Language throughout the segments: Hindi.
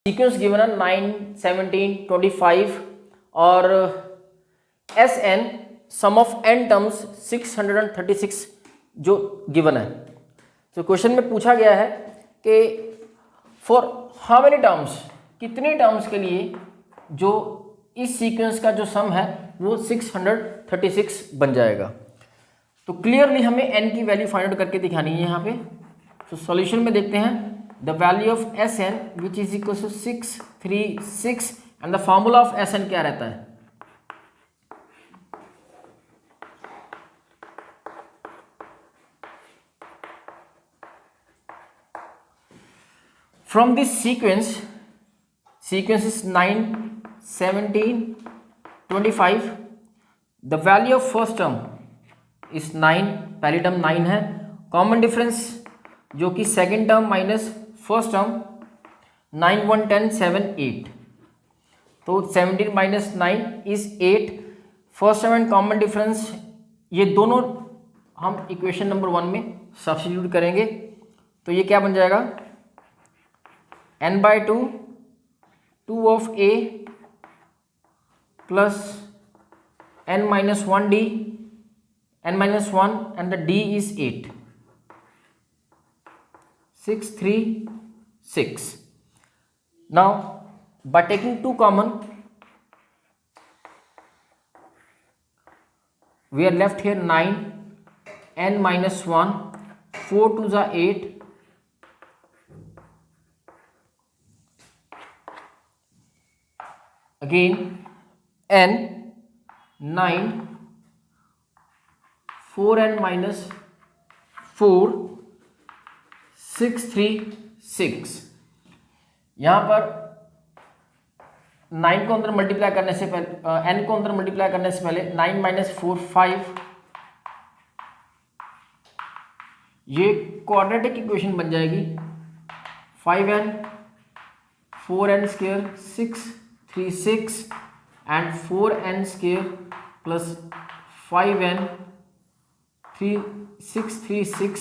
सीक्वेंस गिवन है 9, 17, 25 और S N sum of N terms 636 जो गिवन है। तो क्वेश्चन में पूछा गया है कि फॉर हाउ मेनी टर्म्स, कितने टर्म्स के लिए जो इस सीक्वेंस का जो सम है वो 636 बन जाएगा। तो क्लियरली हमें n की वैल्यू फाइंड आउट करके दिखानी है यहाँ पे। तो सॉल्यूशन में देखते हैं the value of S N which is equal to 636 and the formula of S N क्या रहता है। From this sequence is 9, 17, 25. The value of first term is 9, पहली टर्म 9 है। कॉमन डिफरेंस जो कि second term minus first term 9, 1, 10, 7, 8। तो 17 minus 9 is 8। First term and common difference ये दोनों हम इक्वेशन नंबर 1 में सब्स्टिट्यूट करेंगे। तो ये क्या बन जाएगा, n/2 2 of a plus n-1d n-1 and the d is 8 6 3 6. Now by taking 2 common we are left here 9 n-1 4 2 is 8 again n 9 4n minus 4 6 3 6। यहाँ पर 9 को अंदर मल्टीप्लाई करने से पहले n को अंदर मल्टीप्लाई करने से पहले 9 माइनस 4 5, ये क्वाड्रेटिक इक्वेशन बन जाएगी। 5n 4n square 6 3 6 and 4n square plus 5n 3 6 3 6,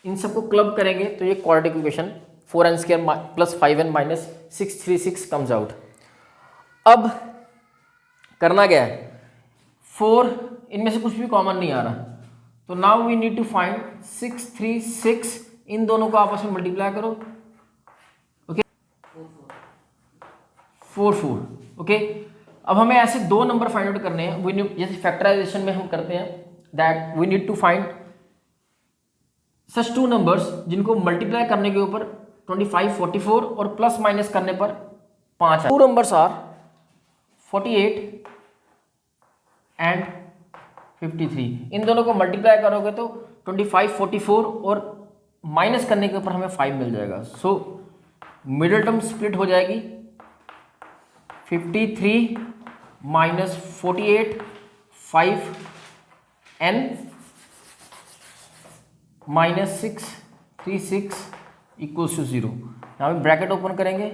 इन सबको क्लब करेंगे तो ये quadratic equation 4n square plus 5n minus 636 comes out. अब करना क्या है, 4 इनमें से कुछ भी कॉमन नहीं आ रहा, तो now we need to find 6 3 6, इन दोनों को आपस में मल्टीप्लाई करो। ओके 4 4। ओके अब हमें ऐसे दो नंबर फाइंड आउट करने हैं। वी नीड, जैसे फैक्टराइजेशन में हम करते हैं that we need to find such 2 numbers जिनको मल्टीप्लाई करने के ऊपर 25 44 और प्लस माइनस करने पर 5 2 नंबर्स आर 48 एंड 53। इन दोनों को मल्टीप्लाई करोगे तो 25 44 और माइनस करने के ऊपर हमें 5 मिल जाएगा। सो मिडिल टर्म स्प्लिट हो जाएगी 53 minus 48 5n minus 6 3 6 equals to 0। यहाँ पे ब्रैकेट ओपन करेंगे,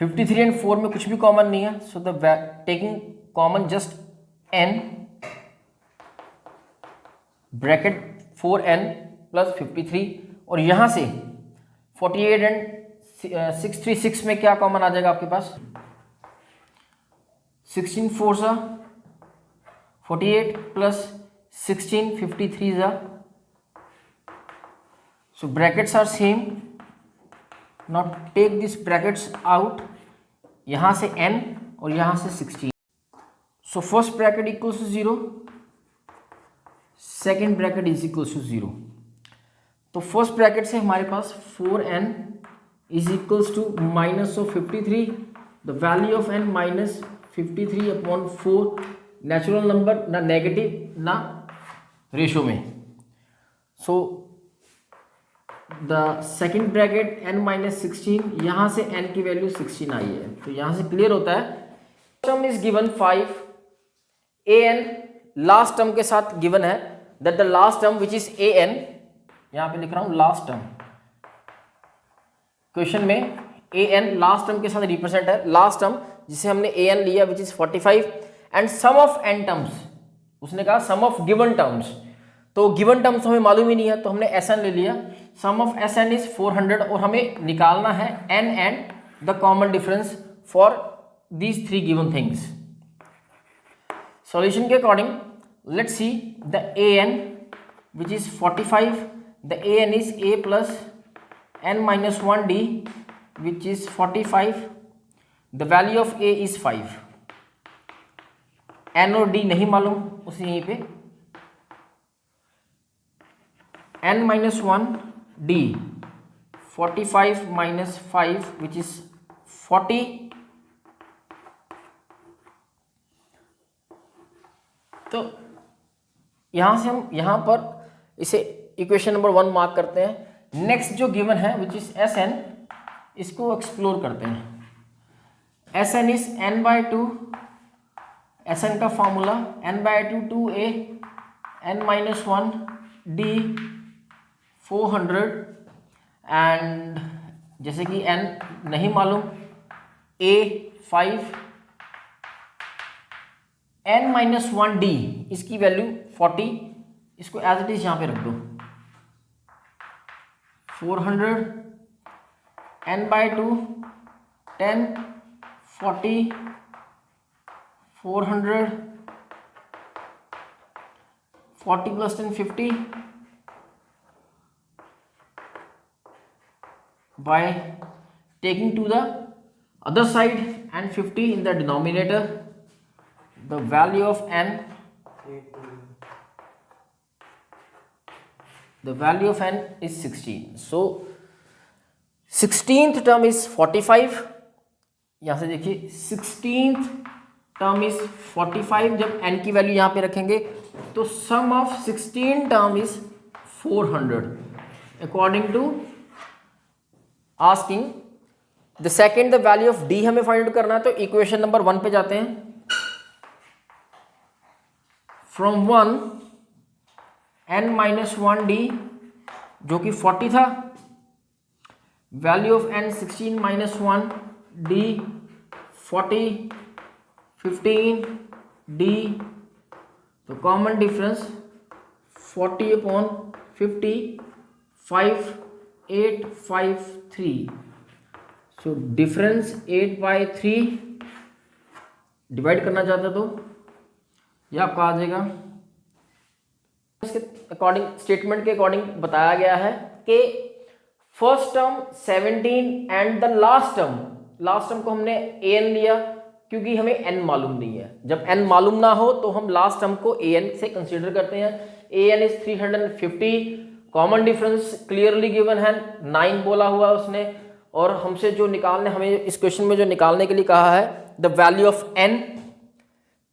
फिफ्टी 53 एंड 4 में कुछ भी कॉमन नहीं है, so the taking common just n bracket 4n plus 53, और यहाँ से 48 एंड 636 में क्या कॉमन आ जाएगा आपके पास, 16 4 सा 48 प्लस 16 53 सा, so brackets are same. Not take this brackets out, यहाँ से n और यहाँ से 16, so first bracket equals to 0, second bracket is equals to 0। तो फर्स्ट ब्रैकेट से हमारे पास 4n is equals to minus of 53, the value of n minus 53 upon 4, natural number, ना नेगेटिव ना रेशो में। So the second bracket n minus 16, यहाँ से n की वैल्यू 16 आई है, तो यहाँ से क्लियर होता है term is given 5, an last term के साथ गिवन है that the last term which is an, यहाँ पे लिख रहा हूँ लास्ट टर्म, क्वेश्चन में an लास्ट टर्म के साथ रिप्रेजेंट है, लास्ट टर्म जिसे हमने an लिया which is 45 and sum of n terms उसने कहा सम ऑफ गिवन टर्म्स, तो गिवन टर्म्स हमें मालूम ही नहीं है, तो हमने Sn ले लिया। सम ऑफ Sn इज 400 और हमें निकालना है n and the common difference for these three given things. Solution के according let's see the an which is 45, the an is a plus n minus 1d which is 45, the value of a is 5, n और d नहीं मालूम उसे यहीं पे n minus 1 d 45 minus 5 which is 40, तो यहां से हम यहां पर इसे इक्वेशन नंबर 1 मार्क करते हैं। नेक्स्ट जो गिवन है विच इज Sn, इसको एक्सप्लोर करते हैं। Sn इज n/2, Sn का formula n/2 2a n minus 1 d 400 and जैसे कि n नहीं मालूम, a 5, n minus 1 d इसकी वैल्यू 40, इसको एज इट इज यहां पे रख दो। 400 n/2 10 40 400 40 plus 10 50 by taking to the other side and 50 in the denominator, the value of n is 16. So 16th term is 45, यहां से देखिए 16th term is 45, जब n की वैल्यू यहां पे रखेंगे तो sum of 16 term is 400 according to asking the second the value of d हमें फाइंड आउट करना है। तो इक्वेशन नंबर 1 पे जाते हैं। फ्रॉम 1 n minus 1 d जो कि 40 था, value of n 16 minus 1 d 40 15 d, तो common difference 40 upon 50 5 8 5 3, so difference 8/3 divide करना चाहते तो यह आपका आ जाएगा। इसके अकॉर्डिंग स्टेटमेंट के अकॉर्डिंग बताया गया है कि first term 17 and the last term को हमने an लिया क्योंकि हमें n मालूम नहीं है। जब n मालूम ना हो तो हम लास्ट टर्म को an से कंसीडर करते हैं। an is 350, common difference clearly given है, 9 बोला हुआ उसने, और हमसे जो निकालने, हमें इस क्वेश्चन में जो निकालने के लिए कहा है the value of n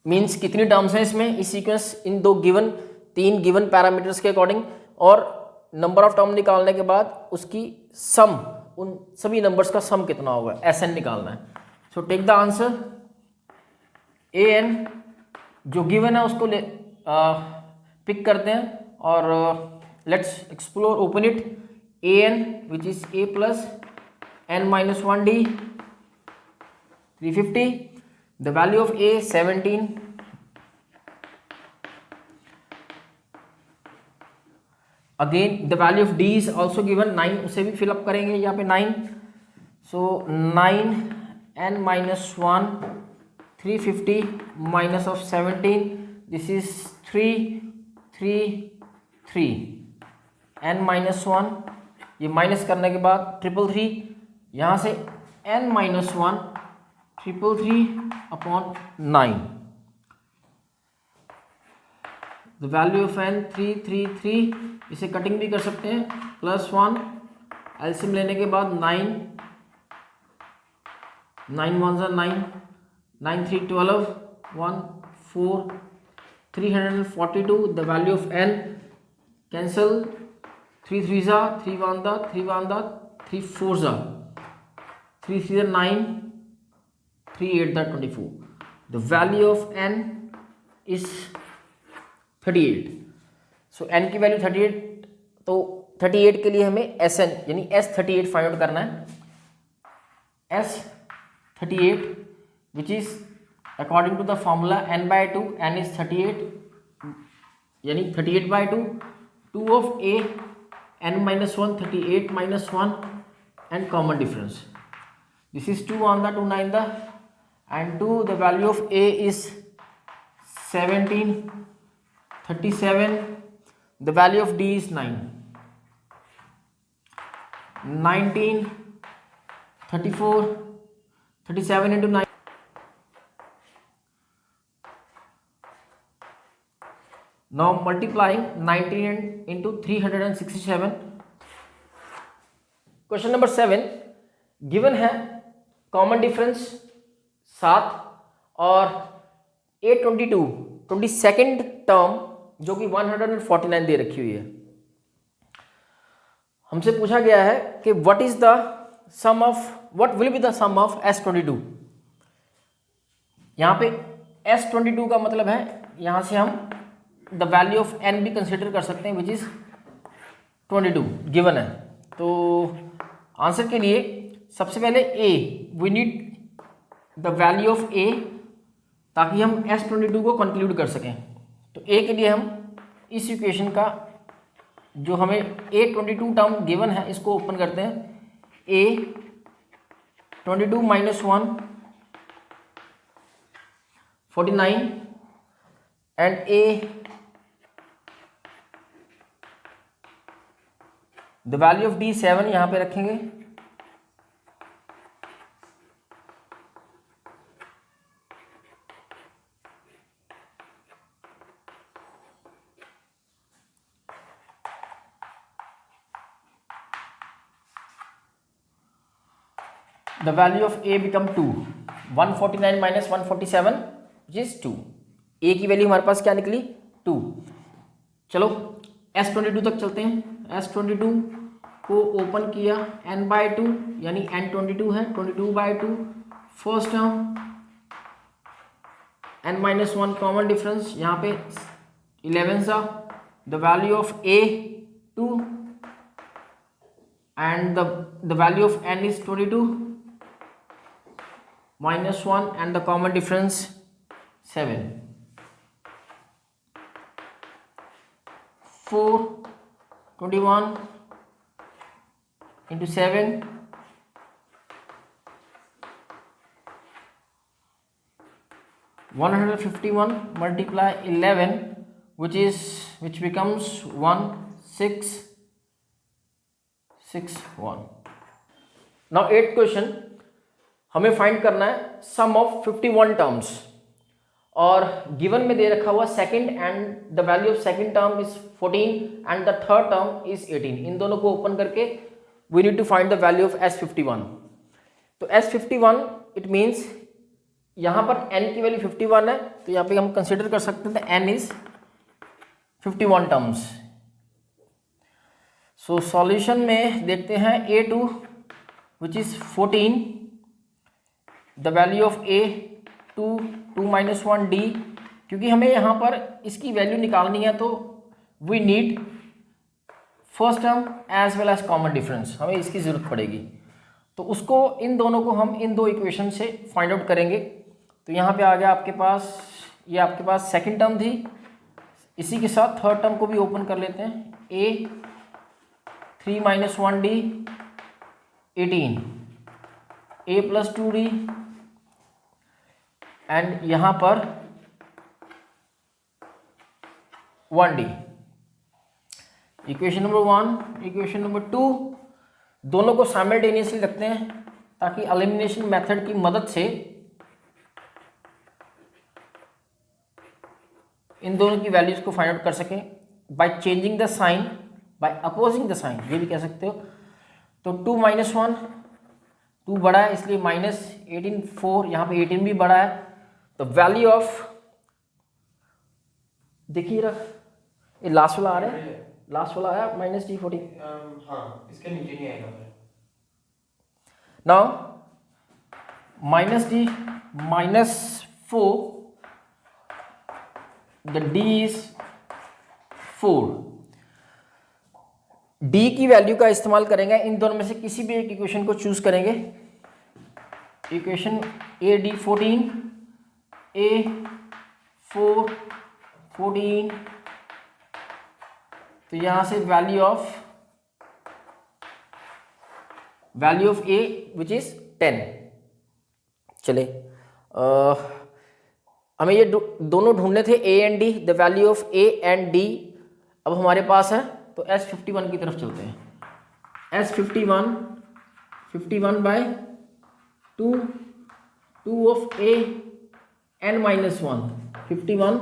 means कितनी टर्म्स हैं इसमें, इस सीक्वेंस इन तीन गिवन पैरामीटर्स के अकॉर्डिंग, और नंबर ऑफ टर्म निकालने के बाद उसकी सम, उन सभी नंबर्स का सम कितना होगा, Sn निकालना है। So take the answer an जो गिवन है उसको पिक करते हैं और let's explore, open it. an which is a plus n minus 1 d 350, the value of a 17, again the value of D is also given 9, उसे भी फिलअप करेंगे यहाँ पे 9, सो 9 n minus 1 350 minus of 17, this is 3 3 3 n minus 1, ये माइनस करने के बाद 333, यहाँ से n minus 1 333 upon 9, the value of n 333, इसे कटिंग भी कर सकते हैं, +1 एलसीएम लेने के बाद 9 9 1 9 9 3 12 1 4 342, the value of n cancel, 3 3 जा 3 1 दा 3 1 दा 3 4 जा 3 3 9 3 8 दा 24, द वैल्यू ऑफ n इज 38। सो n की वैल्यू 38, तो 38 के लिए हमें Sn यानी S38 फाइंड आउट करना है। S38 which is according to the formula n/2, n इज 38, यानी 38/2, 2 of a n minus 1, 38 minus 1 and common difference. This is 2 on the 2 9 the and 2, the value of a is 17, 37, the value of d is 9, 19, 34, 37 into 9. Now multiplying 19 into 367. Question number 7 given है कॉमन डिफरेंस 7 और A22 22nd टर्म जो कि 149 दे रखी हुई है। हमसे पूछा गया है कि what will be the sum of S22। यहाँ पे S22 का मतलब है यहाँ से हम द वैल्यू ऑफ n भी कंसिडर कर सकते हैं विच इज 22 गिवन है। तो आंसर के लिए सबसे पहले a we need the value of a ताकि हम S22 को कंक्लूड कर सकें। तो a के लिए हम इस इक्वेशन का जो हमें A22 टर्म गिवन है इसको ओपन करते हैं। A22 minus 1 49 and a the value of d 7 यहाँ पे रखेंगे। The value of a become 2, 149 minus 147 which is 2। a की वैल्यू हमारे पास क्या निकली 2। चलो S22 तक चलते हैं। S22 को ओपन किया n/2 यानी n22 है 22/2 first term n-1 common difference यहाँ पे 11 सा the value of a 2 and the value of n is 22 minus 1 and the common difference 7, 4 21 into 7 151 multiply 11 which becomes 1661। now 8th question हमें फाइंड करना है सम ऑफ 51 टर्म्स और गिवन में दे रखा हुआ second and the value of second term is 14 and the third term is 18। इन दोनों को ओपन करके we need to find the value of S51। तो S51 इट मीन्स यहाँ पर n की वैल्यू 51 है तो यहाँ पे हम कंसिडर कर सकते हैं n is 51 terms. So solution में देखते हैं A2 which is 14, the value of a 2 minus 1 d, क्योंकि हमें यहाँ पर इसकी वैल्यू निकालनी है तो we need first term as well as common difference, हमें इसकी ज़रूरत पड़ेगी। तो उसको इन दोनों को हम इन दो इक्वेशन से फाइंड आउट करेंगे। तो यहाँ पे आ गया आपके पास, ये आपके पास सेकंड टर्म थी, इसी के साथ थर्ड टर्म को भी ओपन कर लेते हैं। a 3 minus 1d 18, a plus 2d and यहाँ पर 1d। Equation number 1 equation number 2 दोनों को साइमल्टेनियसली रखते हैं ताकि एलिमिनेशन मेथड की मदद से इन दोनों की वैल्यूज को फाइंड आउट कर सकें by changing the sign, by opposing the sign, ये भी कह सकते हो। तो 2 minus 1, 2 बड़ा है इसलिए माइनस 18 4, यहाँ पे 18 भी बड़ा है। तो वैल्यू ऑफ देखिए ये लास्ट वाला आ रहा है, लास्ट वाला आया -d40। हाँ, इसके नीचे नहीं आएगा। Now -d -4 the d is 4। d की वैल्यू का इस्तेमाल करेंगे, इन दोनों में से किसी भी एक इक्वेशन को चूज करेंगे। इक्वेशन AD14 A 4 14, तो यहाँ से value of A which is 10। चले हमें ये दोनों ढूंढने थे A and D, the value of A and D अब हमारे पास है, तो S51 की तरफ चलते हैं। S51 by 2 of A n minus 1, 51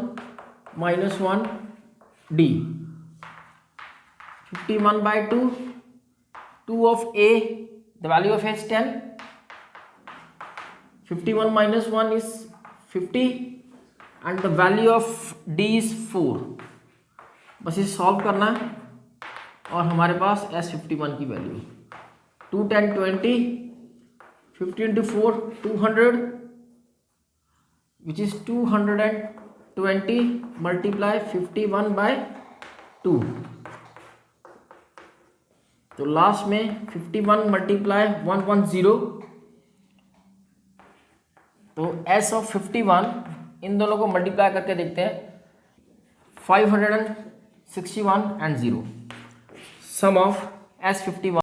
minus 1 D, 51 by 2 of A, the value of A is 10, 51 minus 1 is 50 and the value of D is 4। बस इसे सॉल्व करना है और हमारे पास S51 की value 2 10 20, 50 into 4 200 which is 220 multiply 51 by 2, तो लास्ट में 51 मल्टीप्लाई 110, तो S of 51 इन दोनों को मल्टीप्लाई करके देखते हैं, 561 and 0, सम ऑफ S51